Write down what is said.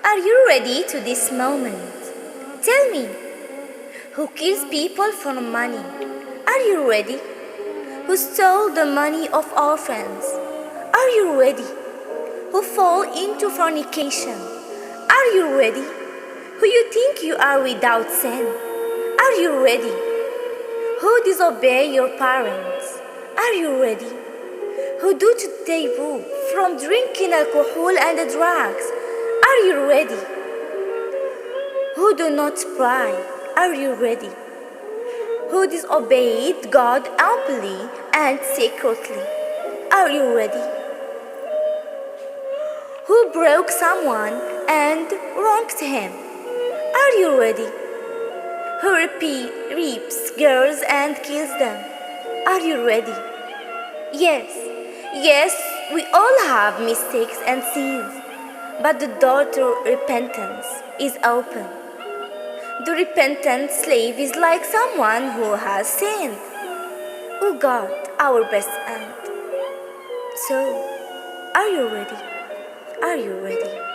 Are you ready to this moment? Tell me, who kills people for money? Are you ready? Who stole the money of orphans? Are you ready? Who fall into fornication? Are you ready? Who you think you are without sin? Are you ready? Who disobey your parents? Are you ready? Who do to taboo from drinking alcohol and drugs? Are you ready? Who do not pray? Are you ready? Who disobeyed God openly and secretly? Are you ready? Who broke someone and wronged him? Are you ready? Who rapes girls and kills them? Are you ready? Yes, we all have mistakes and sins, but the door to repentance is open. The repentant slave is like someone who has sinned. Oh God, our best end. So, are you ready? Are you ready?